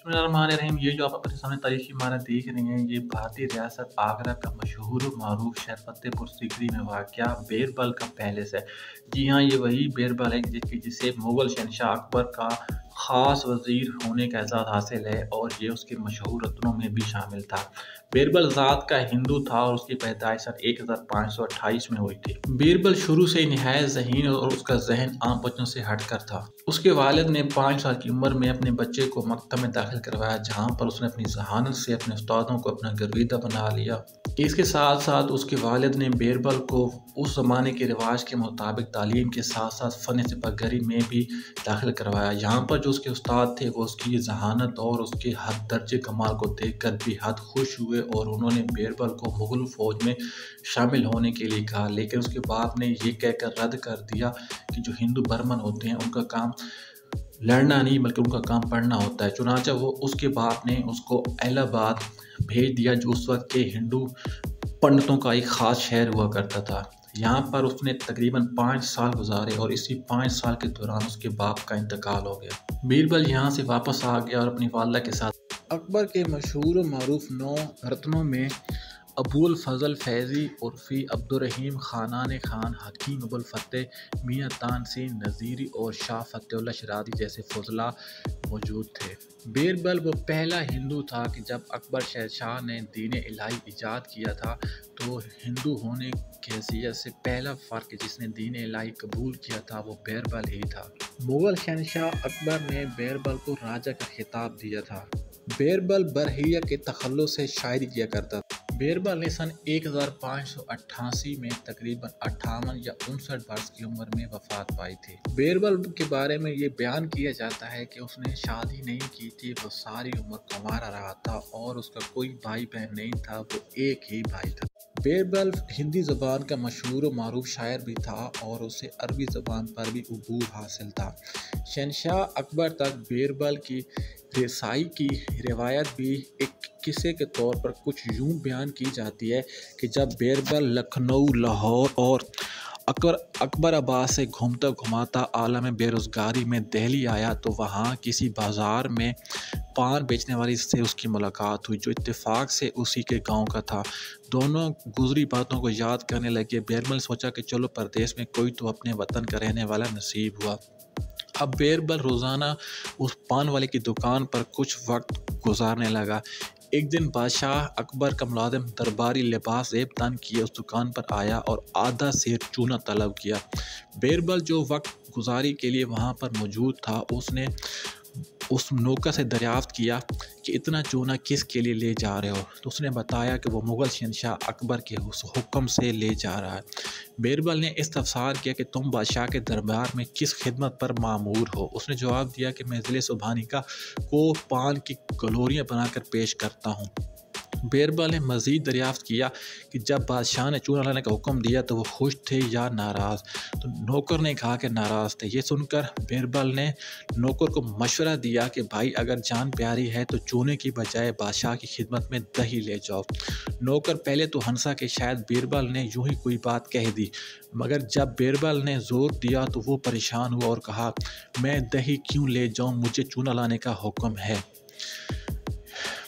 बिस्मिल्लाहिर्रहमानिर्रहीम। ये जो आप अपने सामने तारीखी इमारत देख रहे हैं, ये भारतीय रियासत आगरा का मशहूर और मारूफ शहर फतेहपुर सीकरी में वाक़या बीरबल का पैलेस है। जी हाँ, ये वही बीरबल है जिसे मुग़ल शहंशाह अकबर का ख़ास वज़ीर होने का एज़ाज़ हासिल है और ये उसके मशहूर रत्नों में भी शामिल था। बीरबल ज़ात का हिंदू था और उसकी पैदाइश सन 1528 में हुई थी। बीरबल शुरू से ही निहायत ज़हीन और उसका ज़हन आम बच्चों से हटकर था। उसके वालिद ने 5 साल की उम्र में अपने बच्चे को मकतब में दाखिल करवाया, जहाँ पर उसने अपनी ज़हानत से अपने उस्तादों को अपना गर्विदा बना लिया। इसके साथ साथ उसके वालिद ने बीरबल को उस ज़माने के रिवाज के मुताबिक तालीम के साथ साथ फ़न सिपाहीगरी में भी दाखिल करवाया। यहाँ पर जो उसके उस्ताद थे वो उसकी ज़हानत और उसके हद दर्जे कमाल को देखकर बेहद खुश हुए और उन्होंने बीरबल को मुग़ल फ़ौज में शामिल होने के लिए कहा, लेकिन उसके बाप ने ये कहकर रद्द कर दिया कि जो हिंदू बर्मन होते हैं उनका काम लड़ना नहीं बल्कि उनका काम पढ़ना होता है। चुनांचे वो उसके बाप ने उसको इलाहाबाद भेज दिया, जो उस वक्त के हिंदू पंडितों का एक ख़ास शहर हुआ करता था। यहाँ पर उसने तकरीबन 5 साल गुजारे और इसी 5 साल के दौरान उसके बाप का इंतकाल हो गया। बीरबल यहाँ से वापस आ गया और अपनी वालिदा के साथ अकबर के मशहूर मारूफ 9 रत्नों में अबुल फजल फैज़ी उर्फ़ी अब्दुर्रहीम ख़ानान खान, हकीम अबुल फ़तेह, मियाँ तानसेन नज़ीरी और शाह फ़तेहुल्लाह शिराज़ी जैसे फ़ुज़ला मौजूद थे। बीरबल वो पहला हिंदू था कि जब अकबर शहंशाह ने दीन इलाही ईजाद किया था तो हिंदू होने की हैसियत से पहला फ़र्द जिसने दीन इलाही कबूल किया था वो बीरबल ही था। मुग़ल शहंशाह अकबर ने बीरबल को राजा का खिताब दिया था। बीरबल बरहिया के तखल्लुस से शायरी किया करता था। बीरबल ने सन 1588 में तकरीबन 58 या 59 वर्ष की उम्र में वफात पाई थी। बीरबल के बारे में ये बयान किया जाता है कि उसने शादी नहीं की थी, वो सारी उम्र कुंवारा रहा था और उसका कोई भाई बहन नहीं था, वो एक ही भाई था। बीरबल हिंदी ज़बान का मशहूर और मारूफ शायर भी था और उसे अरबी ज़बान पर भी अबूर हासिल था। शहंशाह अकबर तक बीरबल की रसाई की रिवायत भी एक किस्से के तौर पर कुछ यूँ बयान की जाती है कि जब बीरबल लखनऊ, लाहौर और अकबराबाद से घूमता घुमाता आलम बेरोज़गारी में दिल्ली आया तो वहाँ किसी बाज़ार में पान बेचने वाली से उसकी मुलाकात हुई, जो इत्तेफाक से उसी के गांव का था। दोनों गुजरी बातों को याद करने लगे। बीरबल ने सोचा कि चलो परदेश में कोई तो अपने वतन का रहने वाला नसीब हुआ। अब बीरबल रोज़ाना उस पान वाले की दुकान पर कुछ वक्त गुजारने लगा। एक दिन बादशाह अकबर का मुलाजिम दरबारी लिबास ज़ेब तन किए उस दुकान पर आया और आधा सेर चूना तलब किया। बीरबल जो वक्त गुजारी के लिए वहाँ पर मौजूद था, उसने उस नौकर से दरियाफ्त किया कि इतना चूना किस के लिए ले जा रहे हो, तो उसने बताया कि वो मुग़ल शहंशाह अकबर के उस हुक्म से ले जा रहा है। बीरबल ने इस्तफसार किया कि तुम बादशाह के दरबार में किस खिदमत पर मामूर हो। उसने जवाब दिया कि मैं ज़िले सुबहानी का को पान की कलोरियाँ बनाकर पेश करता हूँ। बीरबल ने मज़ीद दरियाफ्त किया कि जब बादशाह ने चूना लाने का हुक्म दिया तो वो खुश थे या नाराज़, तो नौकर ने कहा कि नाराज़ थे। ये सुनकर बीरबल ने नौकर को मशवरा दिया कि भाई अगर जान प्यारी है तो चूने की बजाय बादशाह की खिदमत में दही ले जाओ। नौकर पहले तो हंसा कि शायद बीरबल ने यूं ही कोई बात कह दी, मगर जब बीरबल ने ज़ोर दिया तो वो परेशान हुआ और कहा मैं दही क्यों ले जाऊँ, मुझे चूना लाने का हुक्म है।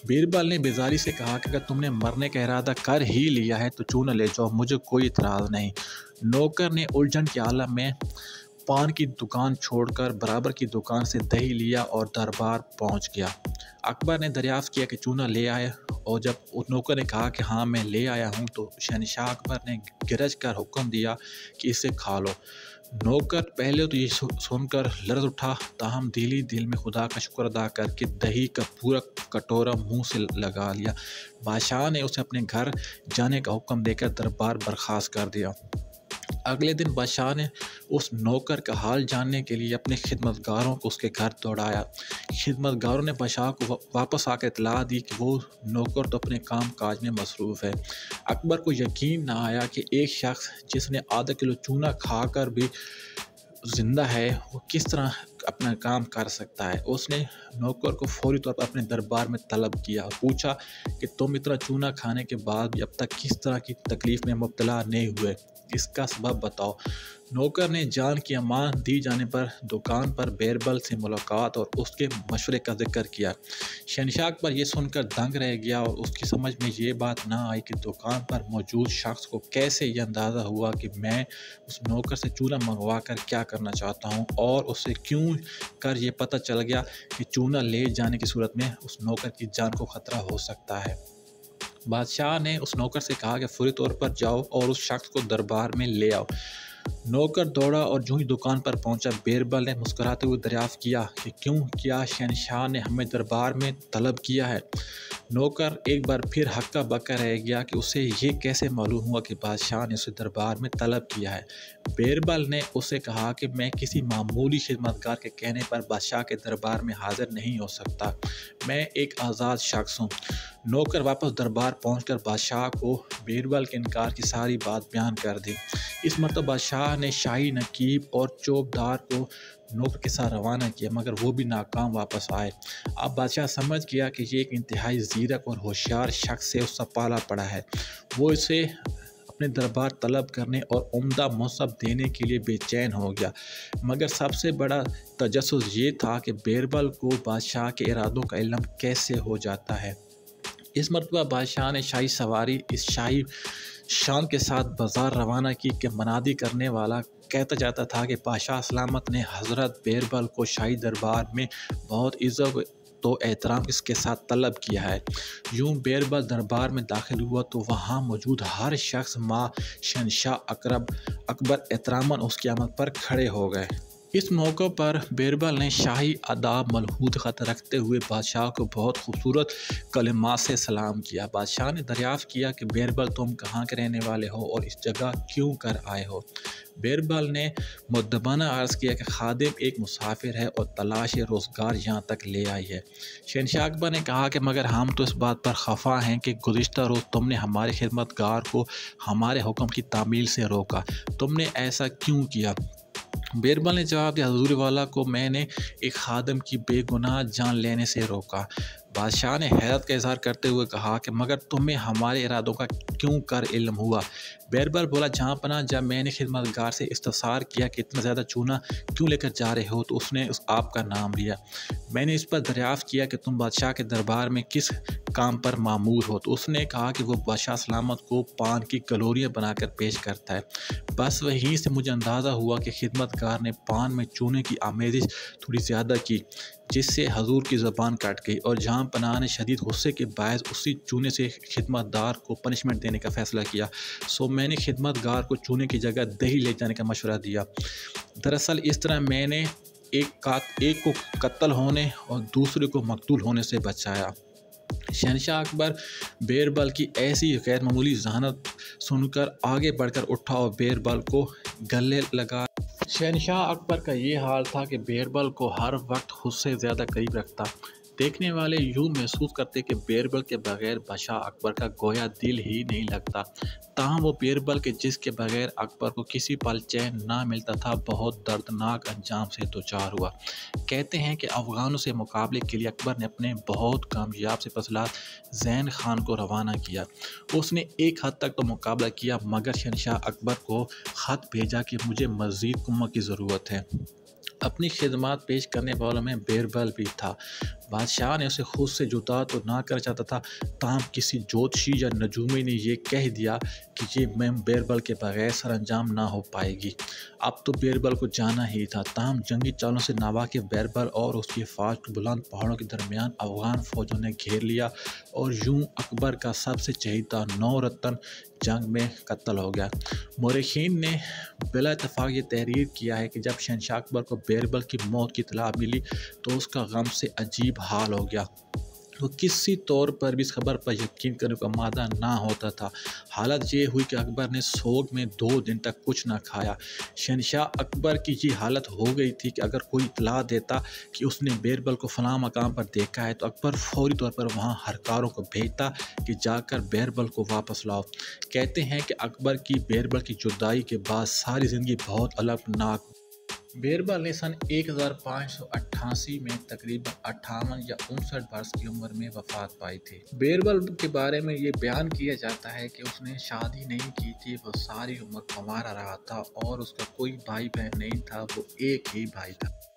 बीरबल ने बेजारी से कहा कि अगर तुमने मरने का इरादा कर ही लिया है तो चूना ले जाओ, मुझे कोई इतराज़ नहीं। नौकर ने उलझन के आलम में पान की दुकान छोड़कर बराबर की दुकान से दही लिया और दरबार पहुंच गया। अकबर ने दरियाफ्त किया कि चूना ले आए और जब उस नौकर ने कहा कि हाँ मैं ले आया हूँ तो शहंशाह अकबर ने गिरज कर हुक्म दिया कि इसे खा लो। नौकर पहले तो ये सुनकर लर्ज़ उठा, ताहम दिल में खुदा का शुक्र अदा करके दही का पूरा कटोरा मुंह से लगा लिया। बादशाह ने उसे अपने घर जाने का हुक्म देकर दरबार बर्खास्त कर दिया। अगले दिन बादशाह ने उस नौकर का हाल जानने के लिए अपने खिदमतगारों को उसके घर दौड़ाया। खिदमतगारों ने बादशाह को वापस आकर इतला दी कि वो नौकर तो अपने काम काज में मसरूफ़ है। अकबर को यकीन ना आया कि एक शख्स जिसने आधा किलो चूना खाकर भी ज़िंदा है वो किस तरह अपना काम कर सकता है। उसने नौकर को फौरी तौर पर अपने दरबार में तलब किया और पूछा कि तुम इतना चूना खाने के बाद भी अब तक किस तरह की तकलीफ़ में मुब्तला नहीं हुए। इसका सबब बताओ। नौकर ने जान की अमान दी जाने पर दुकान पर बीरबल से मुलाकात और उसके मशवरे का जिक्र किया। शहनशाह अकबर ये सुनकर दंग रह गया और उसकी समझ में ये बात ना आई कि दुकान पर मौजूद शख्स को कैसे ये अंदाज़ा हुआ कि मैं उस नौकर से चूना मंगवा कर क्या करना चाहता हूँ, और उससे क्यों कर ये पता चल गया कि चूना ले जाने की सूरत में उस नौकर की जान को ख़तरा हो सकता है। बादशाह ने उस नौकर से कहा कि फौरी तौर पर जाओ और उस शख्स को दरबार में ले आओ। नौकर दौड़ा और जो ही दुकान पर पहुंचा, बीरबल ने मुस्कुराते हुए दरियाफ्त किया कि क्यों, क्या शहनशाह ने हमें दरबार में तलब किया है। नौकर एक बार फिर हक्का बक्का रह गया कि उसे ये कैसे मालूम हुआ कि बादशाह ने उसे दरबार में तलब किया है। बीरबल ने उसे कहा कि मैं किसी मामूली खिदमतगार के कहने पर बादशाह के दरबार में हाजिर नहीं हो सकता, मैं एक आज़ाद शख्स हूँ। नौकर वापस दरबार पहुंचकर बादशाह को बीरबल के इनकार की सारी बात बयान कर दी। इस मरतबा बादशाह ने शाही नकीब और चौबदार को नौकर के साथ रवाना किया, मगर वो भी नाकाम वापस आए। अब बादशाह समझ गया कि ये एक इंतहाई ज़ीरक और होशियार शख्स से उसका पाला पड़ा है। वो इसे अपने दरबार तलब करने और उम्दा मौसब देने के लिए बेचैन हो गया, मगर सबसे बड़ा तजस्सुस ये था कि बीरबल को बादशाह के इरादों का इल्म कैसे हो जाता है। इस मरतबा बादशाह ने शाही सवारी इस शाही शान के साथ बाजार रवाना की कि मनादी करने वाला कहता जाता था कि बादशाह सलामत ने हज़रत बीरबल को शाही दरबार में बहुत इज़्ज़त तो एहतराम इसके साथ तलब किया है। यूं बीरबल दरबार में दाखिल हुआ तो वहाँ मौजूद हर शख्स माँ शहनशाह अकबर एहतरामन उसकी आमद पर खड़े हो गए। इस मौके पर बीरबल ने शाही आदाब मलहूद ख़त रखते हुए बादशाह को बहुत खूबसूरत कलिमात से सलाम किया। बादशाह ने दरियाफ़्त किया कि बीरबल, तुम कहाँ के रहने वाले हो और इस जगह क्यों कर आए हो। बीरबल ने मुद्दबाना अर्ज़ किया कि खादिम एक मुसाफिर है और तलाश रोज़गार यहाँ तक ले आई है। शहनशाह अकबर ने कहा कि मगर हम तो इस बात पर खफा हैं कि गुज़िश्ता रोज़ तुमने हमारे खिदमतगार को हमारे हुक्म की तामील से रोका, तुमने ऐसा क्यों किया। बीरबल ने जवाब दिया, हुज़ूर वाला को मैंने एक खादम की बेगुनाह जान लेने से रोका। बादशाह ने हैरत का इजहार करते हुए कहा कि मगर तुम्हें हमारे इरादों का क्यों कर इल्म हुआ। बीरबल बोला, जहाँ पना जब मैंने खिदमतगार से इस्तफसार किया कि इतना ज़्यादा चूना क्यों लेकर जा रहे हो, तो उसने आपका नाम लिया। मैंने इस पर दरियाफ़्त किया कि तुम बादशाह के दरबार में किस काम पर मामूर हो, तो उसने कहा कि वो बादशाह सलामत को पान की कलोरियाँ बनाकर पेश करता है। बस वहीं से मुझे अंदाज़ा हुआ कि खिदमतगार ने पान में चूने की आमेज़श थोड़ी ज़्यादा की, जिससे हजूर की ज़बान कट गई और जहाँ पनाह ने शदीद गुस्से के बायस उसी चूने से खिदमतदार को पनिशमेंट देने का फ़ैसला किया। सो मैंने खिदमतगार को चूने की जगह दही ले जाने का मशवरा दिया। दरअसल इस तरह मैंने एक को कत्ल होने और दूसरे को मकतूल होने से बचाया। शहनशाह अकबर बीरबल की ऐसी गैर मामूली ज़हानत सुनकर आगे बढ़कर उठा और बीरबल को गले लगा। शहनशाह अकबर का ये हाल था कि बीरबल को हर वक्त खुद से ज़्यादा करीब रखता। देखने वाले यूँ महसूस करते कि बीरबल के बगैर बादशाह अकबर का गोया दिल ही नहीं लगता। ताहम वो बीरबल के जिसके बगैर अकबर को किसी पल चैन ना मिलता था, बहुत दर्दनाक अंजाम से दोचार हुआ। कहते हैं कि अफ़गानों से मुकाबले के लिए अकबर ने अपने बहुत कामयाब सिपहसालार ज़ैन खान को रवाना किया। उसने एक हद तक तो मुकाबला किया, मगर शहनशाह अकबर को ख़त भेजा कि मुझे मज़ीद कुम्मत की ज़रूरत है। अपनी खिदमत पेश करने वालों में बीरबल भी था। बादशाह ने उसे खुद से जुदा तो ना कर चाहता था, ताहम किसी ज्योतिषी या नजूमी ने यह कह दिया कि ये मैं बीरबल के बगैर सर अंजाम ना हो पाएगी। अब तो बीरबल को जाना ही था। ताहम जंगी चालों से नावाकिफ बीरबल और उसकी फ़ौज को बुलंद पहाड़ों के दरमियान अफ़गान फ़ौजों ने घेर लिया और यूं अकबर का सबसे चहीता नौरत्न जंग में कत्ल हो गया। मौरखीन ने बिला इत्तफ़ाक़ ये तहरीर किया है कि जब शहनशाह अकबर को बीरबल की मौत की इत्तला मिली तो उसका गम से अजीब हाल हो गया। वो किसी तौर पर भी इस खबर पर यकीन करने का मादा ना होता था। हालत ये हुई कि अकबर ने सोग में 2 दिन तक कुछ ना खाया। शहनशाह अकबर की ये हालत हो गई थी कि अगर कोई इतला देता कि उसने बीरबल को फलां मकाम पर देखा है, तो अकबर फौरी तौर पर वहाँ हरकारों को भेजता कि जाकर बीरबल को वापस लाओ। कहते हैं कि अकबर की बीरबल की जुदाई के बाद सारी ज़िंदगी बहुत अलगनाक बीरबल ने सन 1588 में तकरीबन 58 या 59 वर्ष की उम्र में वफात पाई थी। बीरबल के बारे में ये बयान किया जाता है कि उसने शादी नहीं की थी, वो सारी उम्र कुंवारा रहा था और उसका कोई भाई बहन नहीं था, वो एक ही भाई था।